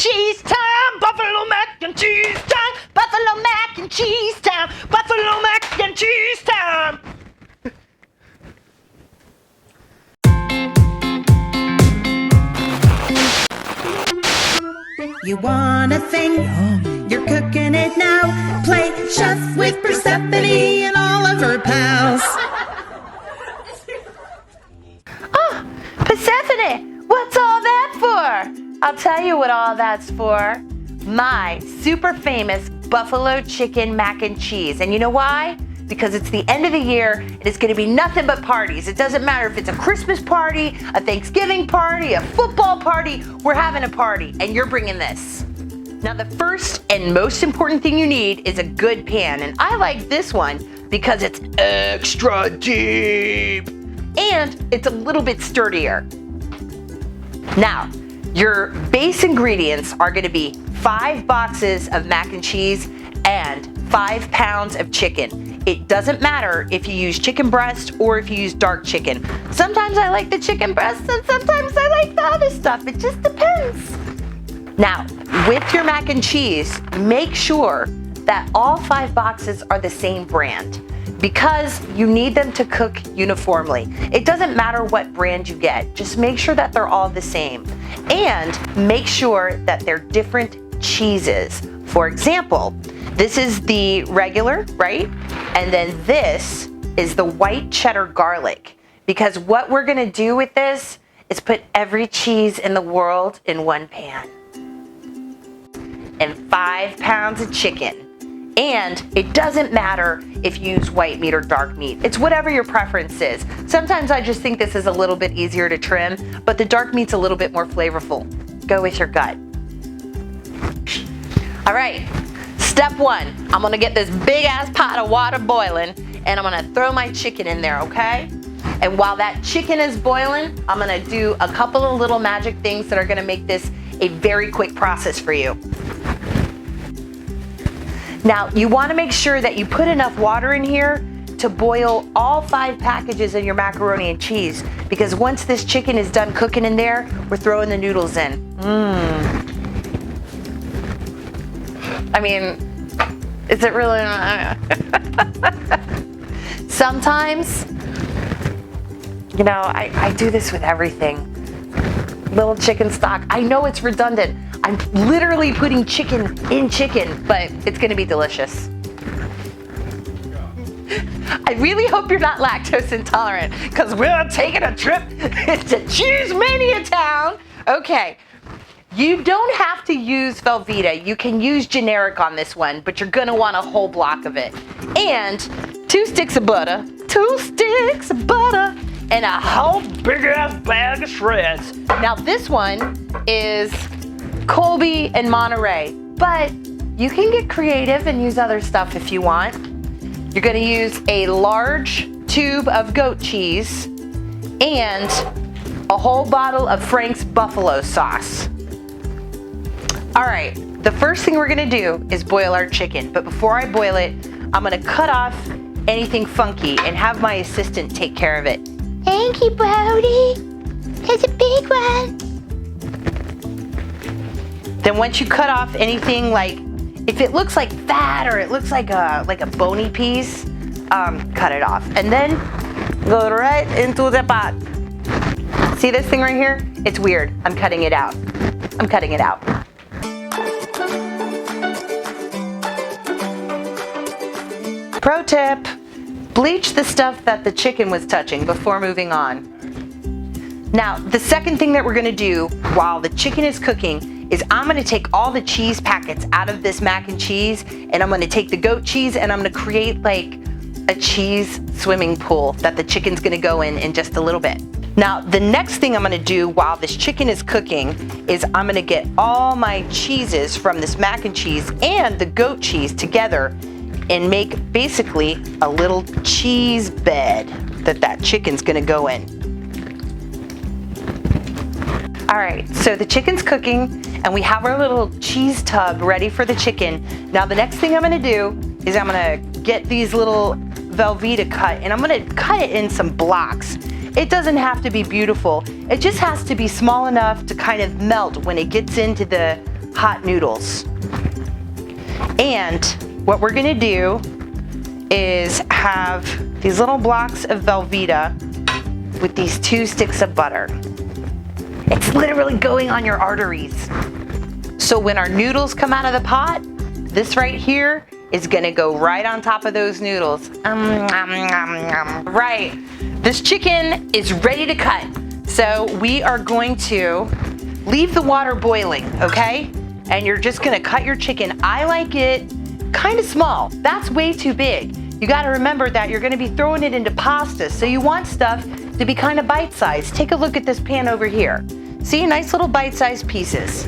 cheese time, buffalo mac and cheese time, buffalo mac and cheese time, buffalo mac and cheese time. You want a thing? You're cooking it now. Play chef with Persephone and all of her pals. Oh, Persephone, what's all that for? I'll tell you what all that's for. My super famous buffalo chicken mac and cheese. And you know why? Because it's the end of the year and it's gonna be nothing but parties. It doesn't matter if it's a Christmas party, a Thanksgiving party, a football party, we're having a party and you're bringing this. Now the first and most important thing you need is a good pan, and I like this one because it's extra deep and it's a little bit sturdier. Now, your base ingredients are gonna be 5 boxes of mac and cheese and 5 pounds of chicken. It doesn't matter if you use chicken breast or if you use dark chicken. Sometimes I like the chicken breast and sometimes I like the other stuff. It just depends. Now, with your mac and cheese, make sure that all 5 boxes are the same brand because you need them to cook uniformly. It doesn't matter what brand you get, just make sure that they're all the same. And make sure that they're different cheeses. For example, this is the regular, right? And then this is the white cheddar garlic. Because what we're gonna do with this is put every cheese in the world in one pan. And 5 pounds of chicken. And it doesn't matter if you use white meat or dark meat. It's whatever your preference is. Sometimes I just think this is a little bit easier to trim, but the dark meat's a little bit more flavorful. Go with your gut. All right, step 1, I'm gonna get this big ass pot of water boiling and I'm gonna throw my chicken in there, okay? And while that chicken is boiling, I'm gonna do a couple of little magic things that are gonna make this a very quick process for you. Now, you wanna make sure that you put enough water in here to boil all 5 packages of your macaroni and cheese, because once this chicken is done cooking in there, we're throwing the noodles in. I mean, is it really? Sometimes, you know, I do this with everything. Little chicken stock. I know it's redundant. I'm literally putting chicken in chicken, but it's gonna be delicious. I really hope you're not lactose intolerant, because we're taking a trip to Cheese Mania Town. Okay. You don't have to use Velveeta. You can use generic on this one, but you're gonna want a whole block of it. And 2 sticks of butter, 2 sticks of butter, and a whole big ass bag of shreds. Now this one is Colby and Monterey, but you can get creative and use other stuff if you want. You're gonna use a large tube of goat cheese and a whole bottle of Frank's buffalo sauce. All right, the first thing we're gonna do is boil our chicken, but before I boil it, I'm gonna cut off anything funky and have my assistant take care of it. Thank you, Brody. There's a big one. Then once you cut off anything, like, if it looks like fat or it looks like a bony piece, cut it off. And then go right into the pot. See this thing right here? It's weird. I'm cutting it out. I'm cutting it out. Pro tip, bleach the stuff that the chicken was touching before moving on. Now, the second thing that we're gonna do while the chicken is cooking is I'm gonna take all the cheese packets out of this mac and cheese, and I'm gonna take the goat cheese and I'm gonna create like a cheese swimming pool that the chicken's gonna go in just a little bit. Now, the next thing I'm gonna do while this chicken is cooking is I'm gonna get all my cheeses from this mac and cheese and the goat cheese together and make basically a little cheese bed that chicken's gonna go in. All right, so the chicken's cooking and we have our little cheese tub ready for the chicken. Now the next thing I'm gonna do is I'm gonna get these little Velveeta cut and I'm gonna cut it in some blocks. It doesn't have to be beautiful. It just has to be small enough to kind of melt when it gets into the hot noodles. And what we're gonna do is have these little blocks of Velveeta with these 2 sticks of butter. It's literally going on your arteries. So when our noodles come out of the pot, this right here is gonna go right on top of those noodles. Right, this chicken is ready to cut. So we are going to leave the water boiling, okay? And you're just gonna cut your chicken. I like it kind of small. That's way too big. You gotta remember that you're gonna be throwing it into pasta, so you want stuff to be kind of bite-sized. Take a look at this pan over here. See, nice little bite-sized pieces.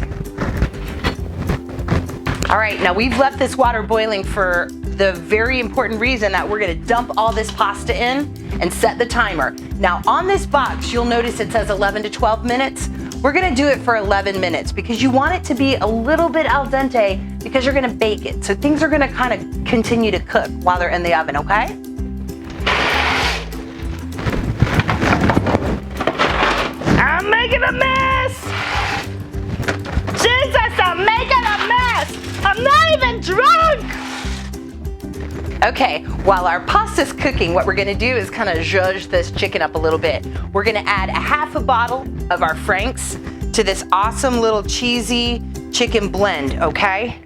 All right, now we've left this water boiling for the very important reason that we're gonna dump all this pasta in and set the timer. Now on this box, you'll notice it says 11 to 12 minutes. We're gonna do it for 11 minutes because you want it to be a little bit al dente because you're gonna bake it. So things are gonna kind of continue to cook while they're in the oven, okay? I'm making a mess! Jesus, I'm making a mess! I'm not even drunk! Okay, while our pasta's cooking, what we're gonna do is kind of zhuzh this chicken up a little bit. We're gonna add a half a bottle of our Frank's to this awesome little cheesy chicken blend, okay?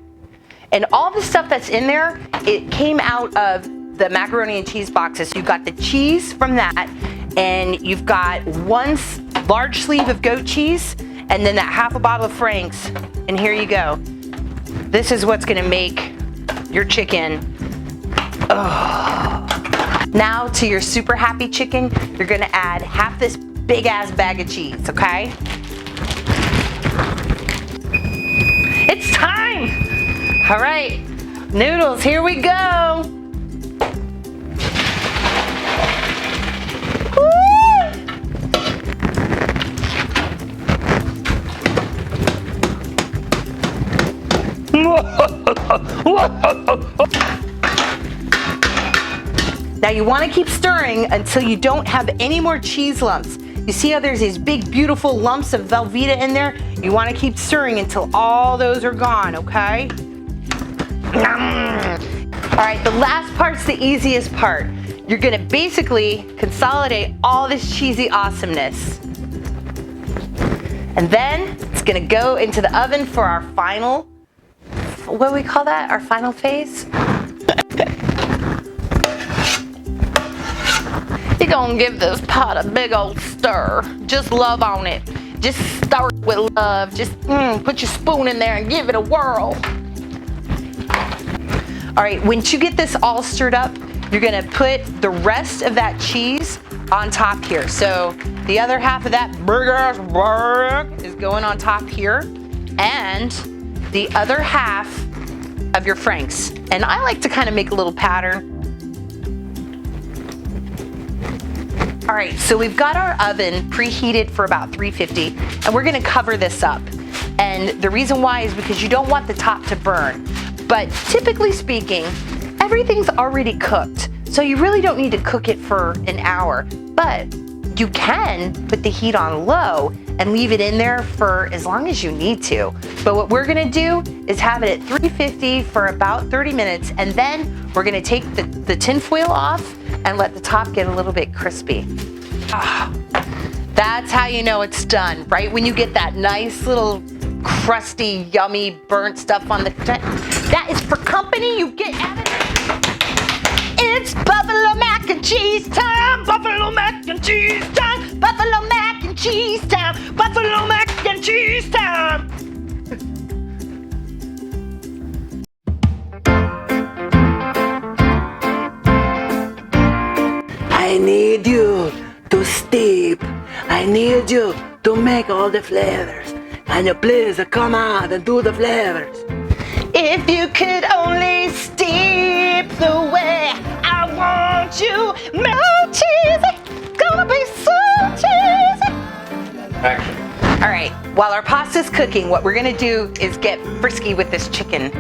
And all the stuff that's in there, it came out of the macaroni and cheese boxes. So you've got the cheese from that, and you've got 1 large sleeve of goat cheese, and then that half a bottle of Frank's, and here you go. This is what's gonna make your chicken. Oh. Now to your super happy chicken, you're gonna add half this big ass bag of cheese, okay? It's time! All right, noodles, here we go. Now you want to keep stirring until you don't have any more cheese lumps. You see how there's these big beautiful lumps of Velveeta in there? You want to keep stirring until all those are gone, okay? All right, the last part's the easiest part. You're gonna basically consolidate all this cheesy awesomeness. And then it's gonna go into the oven for our final, what do we call that? Our final phase? You're gonna give this pot a big old stir. Just love on it. Just stir it with love. Just put your spoon in there and give it a whirl. All right, once you get this all stirred up, you're gonna put the rest of that cheese on top here. So the other half of that burger is going on top here, and the other half of your Frank's. And I like to kind of make a little pattern. All right, so we've got our oven preheated for about 350, and we're gonna cover this up. And the reason why is because you don't want the top to burn. But typically speaking, everything's already cooked. So you really don't need to cook it for an hour. But you can put the heat on low and leave it in there for as long as you need to. But what we're gonna do is have it at 350 for about 30 minutes, and then we're gonna take the tin foil off and let the top get a little bit crispy. That's how you know it's done, right? When you get that nice little crusty, yummy, burnt stuff on the that is for company. You get out of it. It's buffalo mac and cheese time. Buffalo mac and cheese time. Buffalo mac and cheese time. Buffalo mac and cheese time. I need you to steep. I need you to make all the flavors. Can you please come out and do the flavors? If you could only steep the way I want you. So cheesy, gonna be so cheesy. Action. All right, while our pasta's cooking, what we're gonna do is get frisky with this chicken.